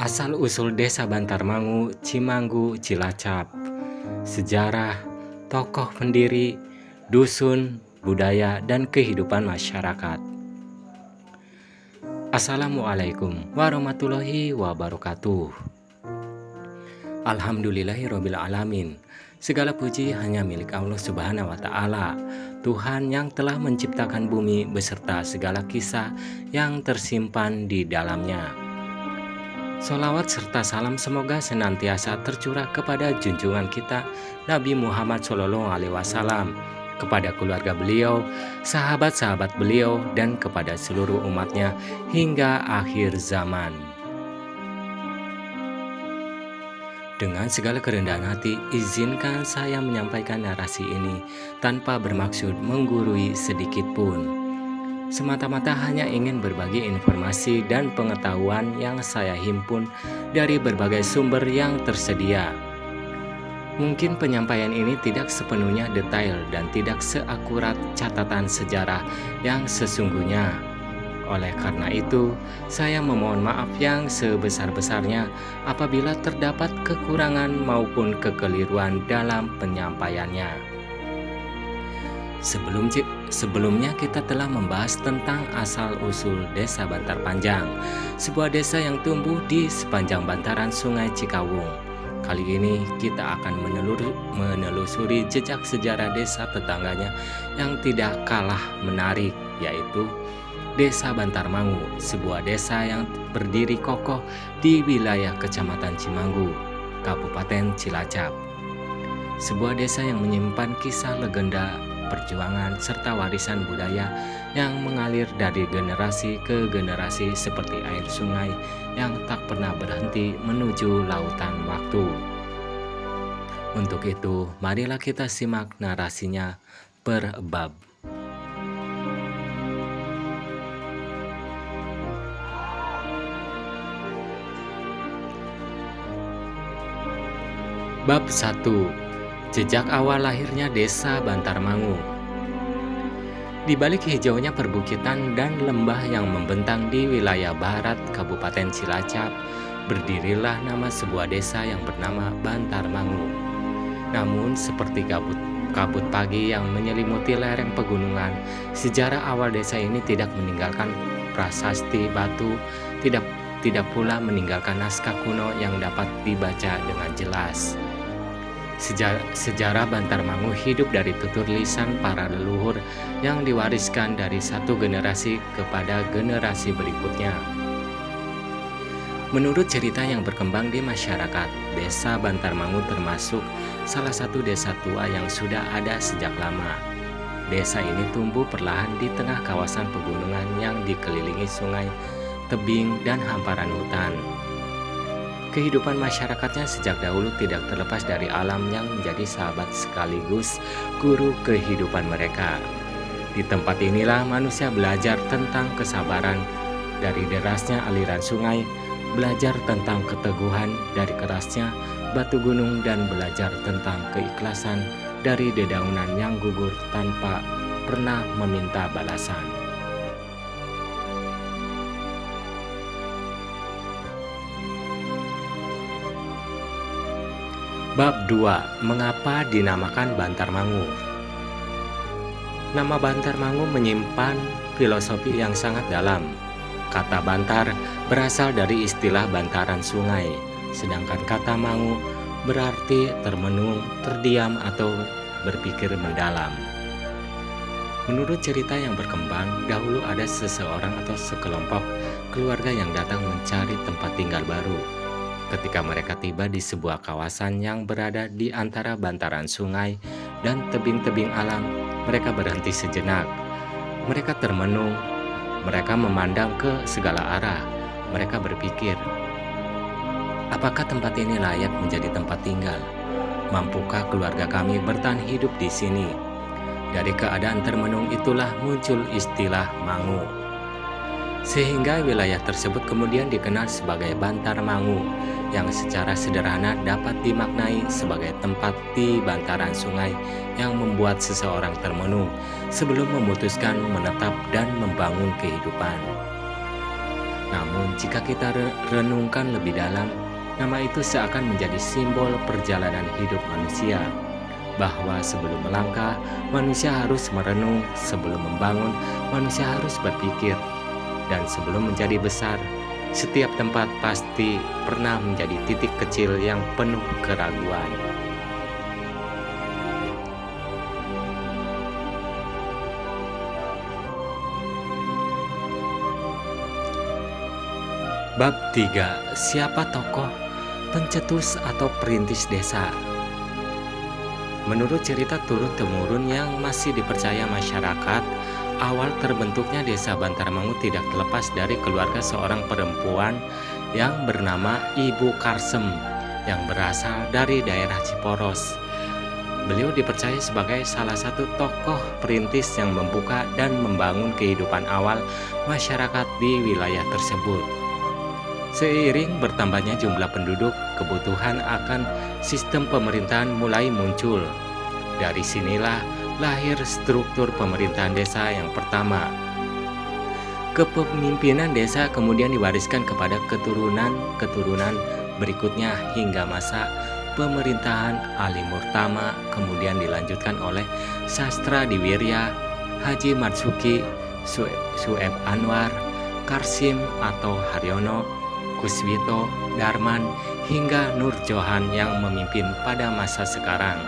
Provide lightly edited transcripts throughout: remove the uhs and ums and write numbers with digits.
Asal-usul Desa Bantarmangu, Cimanggu, Cilacap. Sejarah, tokoh pendiri, dusun, budaya, dan kehidupan masyarakat. Assalamualaikum warahmatullahi wabarakatuh. Alhamdulillahirrabbilalamin. Segala puji hanya milik Allah Subhanahu wa Ta'ala, Tuhan yang telah menciptakan bumi beserta segala kisah yang tersimpan di dalamnya. Sholawat serta salam semoga senantiasa tercurah kepada junjungan kita Nabi Muhammad SAW, kepada keluarga beliau, sahabat-sahabat beliau, dan kepada seluruh umatnya hingga akhir zaman. Dengan segala kerendahan hati, izinkan saya menyampaikan narasi ini tanpa bermaksud menggurui sedikit pun. Semata-mata hanya ingin berbagi informasi dan pengetahuan yang saya himpun dari berbagai sumber yang tersedia. Mungkin penyampaian ini tidak sepenuhnya detail dan tidak seakurat catatan sejarah yang sesungguhnya. Oleh karena itu, saya memohon maaf yang sebesar-besarnya apabila terdapat kekurangan maupun kekeliruan dalam penyampaiannya. Sebelumnya kita telah membahas tentang asal-usul Desa Bantar Panjang, sebuah desa yang tumbuh di sepanjang bantaran Sungai Cikawung. Kali ini kita akan menelusuri jejak sejarah desa tetangganya yang tidak kalah menarik, yaitu Desa Bantarmangu, sebuah desa yang berdiri kokoh di wilayah Kecamatan Cimanggu, Kabupaten Cilacap. Sebuah desa yang menyimpan kisah legenda, perjuangan, serta warisan budaya yang mengalir dari generasi ke generasi seperti air sungai yang tak pernah berhenti menuju lautan waktu. Untuk itu, marilah kita simak narasinya per bab. Bab 1. Jejak awal lahirnya Desa Bantarmangu. Di balik hijaunya perbukitan dan lembah yang membentang di wilayah barat Kabupaten Cilacap, berdirilah nama sebuah desa yang bernama Bantarmangu. Namun seperti kabut pagi yang menyelimuti lereng pegunungan, sejarah awal desa ini tidak meninggalkan prasasti batu, tidak pula meninggalkan naskah kuno yang dapat dibaca dengan jelas. Sejarah Bantarmangu hidup dari tutur lisan para leluhur yang diwariskan dari satu generasi kepada generasi berikutnya. Menurut cerita yang berkembang di masyarakat, Desa Bantarmangu termasuk salah satu desa tua yang sudah ada sejak lama. Desa ini tumbuh perlahan di tengah kawasan pegunungan yang dikelilingi sungai, tebing, dan hamparan hutan. Kehidupan masyarakatnya sejak dahulu tidak terlepas dari alam yang menjadi sahabat sekaligus guru kehidupan mereka. Di tempat inilah manusia belajar tentang kesabaran dari derasnya aliran sungai, belajar tentang keteguhan dari kerasnya batu gunung, dan belajar tentang keikhlasan dari dedaunan yang gugur tanpa pernah meminta balasan. Bab 2. Mengapa dinamakan Bantarmangu? Nama Bantarmangu menyimpan filosofi yang sangat dalam. Kata bantar berasal dari istilah bantaran sungai, sedangkan kata mangu berarti termenung, terdiam, atau berpikir mendalam. Menurut cerita yang berkembang, dahulu ada seseorang atau sekelompok keluarga yang datang mencari tempat tinggal baru. Ketika mereka tiba di sebuah kawasan yang berada di antara bantaran sungai dan tebing-tebing alam, mereka berhenti sejenak. Mereka termenung, mereka memandang ke segala arah. Mereka berpikir, apakah tempat ini layak menjadi tempat tinggal? Mampukah keluarga kami bertahan hidup di sini? Dari keadaan termenung itulah muncul istilah mangu. Sehingga wilayah tersebut kemudian dikenal sebagai Bantarmangu, yang secara sederhana dapat dimaknai sebagai tempat di bantaran sungai yang membuat seseorang termenung sebelum memutuskan menetap dan membangun kehidupan. Namun jika kita renungkan lebih dalam, nama itu seakan menjadi simbol perjalanan hidup manusia, bahwa sebelum melangkah, manusia harus merenung, sebelum membangun, manusia harus berpikir, dan sebelum menjadi besar, setiap tempat pasti pernah menjadi titik kecil yang penuh keraguan. Bab 3. Siapa tokoh, pencetus atau perintis desa? Menurut cerita turun-temurun yang masih dipercaya masyarakat, awal terbentuknya desa Bantarmangu tidak terlepas dari keluarga seorang perempuan yang bernama Ibu Karsem yang berasal dari daerah Ciporos. Beliau dipercaya sebagai salah satu tokoh perintis yang membuka dan membangun kehidupan awal masyarakat di wilayah tersebut. Seiring bertambahnya jumlah penduduk, kebutuhan akan sistem pemerintahan mulai muncul. Dari sinilah lahir struktur pemerintahan desa yang pertama. Kepemimpinan desa kemudian diwariskan kepada keturunan-keturunan berikutnya hingga masa pemerintahan Ali Murtama, kemudian dilanjutkan oleh Sastra Diwirya, Haji Marzuki, Sueb Anwar, Karsim atau Haryono, Kuswito, Darman, hingga Nur Johan yang memimpin pada masa sekarang.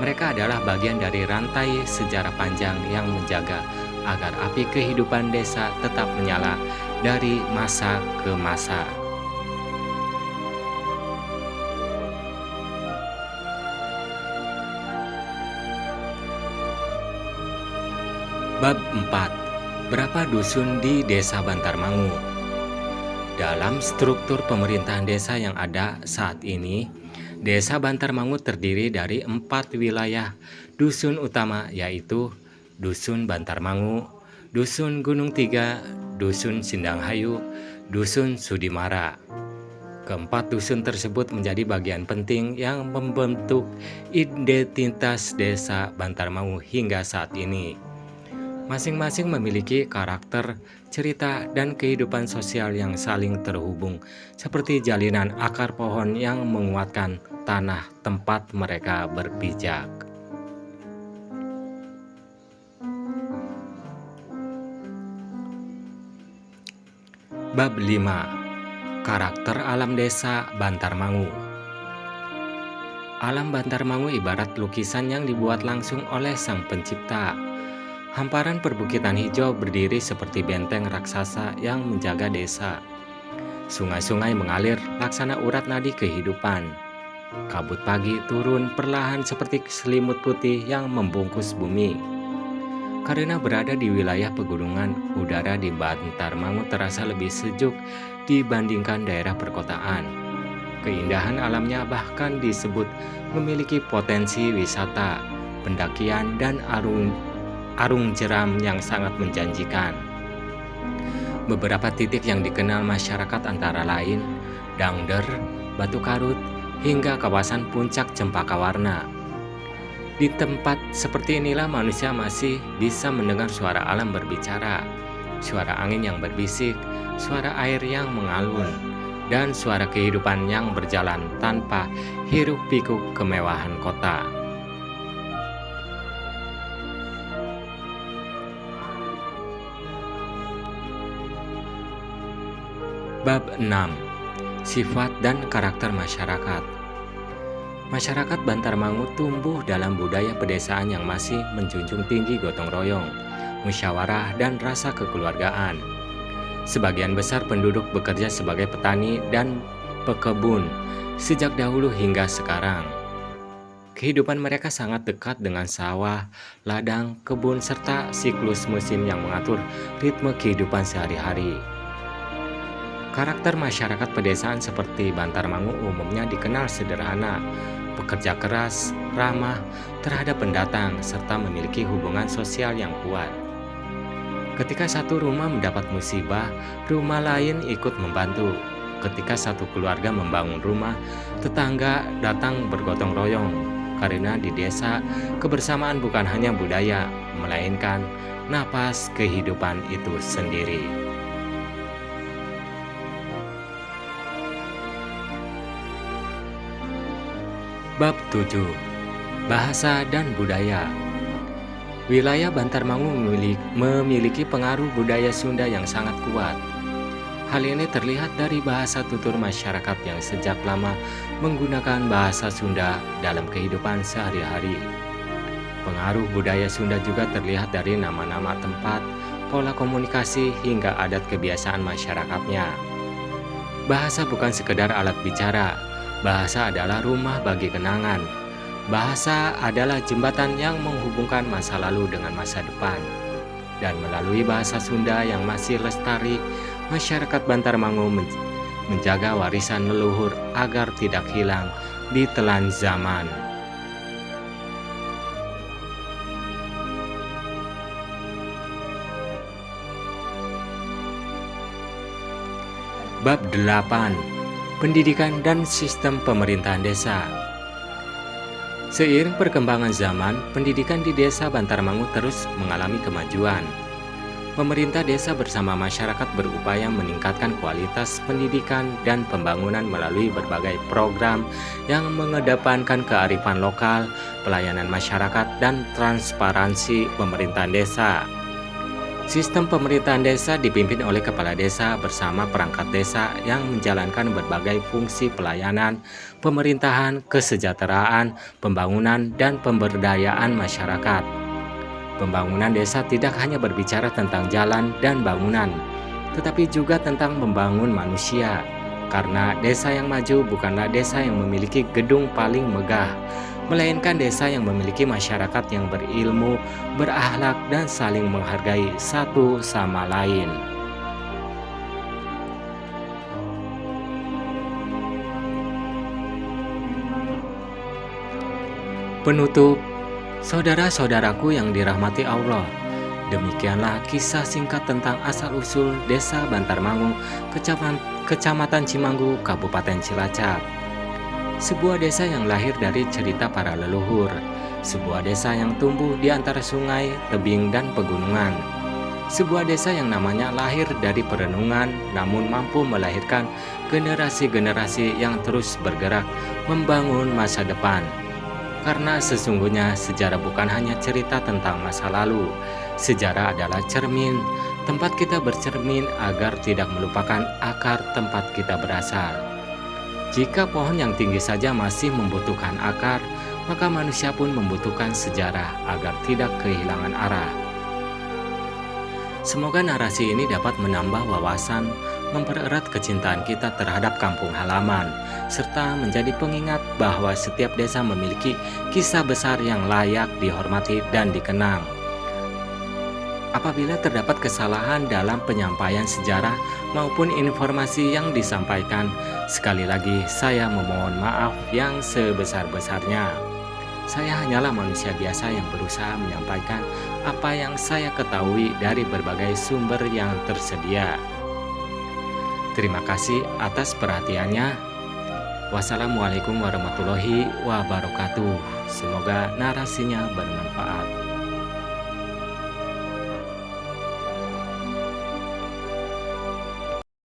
Mereka adalah bagian dari rantai sejarah panjang yang menjaga agar api kehidupan desa tetap menyala dari masa ke masa. Bab 4. Berapa dusun di Desa Bantarmangu? Dalam struktur pemerintahan desa yang ada saat ini, Desa Bantarmangu terdiri dari 4 wilayah dusun utama, yaitu Dusun Bantarmangu, Dusun Gunung Tiga, Dusun Sindanghayu, Dusun Sudimara. Keempat dusun tersebut menjadi bagian penting yang membentuk identitas Desa Bantarmangu hingga saat ini. Masing-masing memiliki karakter, cerita, dan kehidupan sosial yang saling terhubung, seperti jalinan akar pohon yang menguatkan tanah tempat mereka berpijak. Bab 5. Karakter alam desa Bantarmangu. Alam Bantarmangu ibarat lukisan yang dibuat langsung oleh Sang Pencipta. Hamparan perbukitan hijau berdiri seperti benteng raksasa yang menjaga desa. Sungai-sungai mengalir laksana urat nadi kehidupan. Kabut pagi turun perlahan seperti selimut putih yang membungkus bumi. Karena berada di wilayah pegunungan, udara di Bantarmangu terasa lebih sejuk dibandingkan daerah perkotaan. Keindahan alamnya bahkan disebut memiliki potensi wisata, pendakian, dan arung jeram yang sangat menjanjikan. Beberapa titik yang dikenal masyarakat antara lain Dangder, Batu Karut, hingga kawasan Puncak Cempaka Warna. Di tempat seperti inilah manusia masih bisa mendengar suara alam berbicara, suara angin yang berbisik, suara air yang mengalun, dan suara kehidupan yang berjalan tanpa hiruk-pikuk kemewahan kota. Bab 6. Sifat dan karakter masyarakat. Masyarakat Bantarmangu tumbuh dalam budaya pedesaan yang masih menjunjung tinggi gotong royong, musyawarah, dan rasa kekeluargaan. Sebagian besar penduduk bekerja sebagai petani dan pekebun sejak dahulu hingga sekarang. Kehidupan mereka sangat dekat dengan sawah, ladang, kebun, serta siklus musim yang mengatur ritme kehidupan sehari-hari. Karakter masyarakat pedesaan seperti Bantarmangu umumnya dikenal sederhana, pekerja keras, ramah terhadap pendatang, serta memiliki hubungan sosial yang kuat. Ketika satu rumah mendapat musibah, rumah lain ikut membantu. Ketika satu keluarga membangun rumah, tetangga datang bergotong royong. Karena di desa, kebersamaan bukan hanya budaya, melainkan napas kehidupan itu sendiri. Bab 7. Bahasa dan Budaya. Wilayah Bantarmangu memiliki pengaruh budaya Sunda yang sangat kuat. Hal ini terlihat dari bahasa tutur masyarakat yang sejak lama menggunakan bahasa Sunda dalam kehidupan sehari-hari. Pengaruh budaya Sunda juga terlihat dari nama-nama tempat, pola komunikasi, hingga adat kebiasaan masyarakatnya. Bahasa bukan sekedar alat bicara. Bahasa adalah rumah bagi kenangan. Bahasa adalah jembatan yang menghubungkan masa lalu dengan masa depan. Dan melalui bahasa Sunda yang masih lestari, masyarakat Bantarmangu menjaga warisan leluhur agar tidak hilang di telan zaman. Bab 8. Pendidikan dan Sistem Pemerintahan Desa. Seiring perkembangan zaman, pendidikan di desa Bantarmangu terus mengalami kemajuan. Pemerintah desa bersama masyarakat berupaya meningkatkan kualitas pendidikan dan pembangunan melalui berbagai program yang mengedepankan kearifan lokal, pelayanan masyarakat, dan transparansi pemerintahan desa. Sistem pemerintahan desa dipimpin oleh kepala desa bersama perangkat desa yang menjalankan berbagai fungsi pelayanan, pemerintahan, kesejahteraan, pembangunan, dan pemberdayaan masyarakat. Pembangunan desa tidak hanya berbicara tentang jalan dan bangunan, tetapi juga tentang membangun manusia. Karena desa yang maju bukanlah desa yang memiliki gedung paling megah, melainkan desa yang memiliki masyarakat yang berilmu, berakhlak, dan saling menghargai satu sama lain. Penutup, saudara-saudaraku yang dirahmati Allah, demikianlah kisah singkat tentang asal-usul Desa Bantarmangu, Kecamatan Cimanggu, Kabupaten Cilacap. Sebuah desa yang lahir dari cerita para leluhur, sebuah desa yang tumbuh di antara sungai, tebing, dan pegunungan. Sebuah desa yang namanya lahir dari perenungan, namun mampu melahirkan generasi-generasi yang terus bergerak membangun masa depan. Karena sesungguhnya sejarah bukan hanya cerita tentang masa lalu, sejarah adalah cermin, tempat kita bercermin agar tidak melupakan akar tempat kita berasal. Jika pohon yang tinggi saja masih membutuhkan akar, maka manusia pun membutuhkan sejarah agar tidak kehilangan arah. Semoga narasi ini dapat menambah wawasan, mempererat kecintaan kita terhadap kampung halaman, serta menjadi pengingat bahwa setiap desa memiliki kisah besar yang layak dihormati dan dikenang. Apabila terdapat kesalahan dalam penyampaian sejarah maupun informasi yang disampaikan, sekali lagi saya memohon maaf yang sebesar-besarnya. Saya hanyalah manusia biasa yang berusaha menyampaikan apa yang saya ketahui dari berbagai sumber yang tersedia. Terima kasih atas perhatiannya. Wassalamualaikum warahmatullahi wabarakatuh. Semoga narasinya bermanfaat.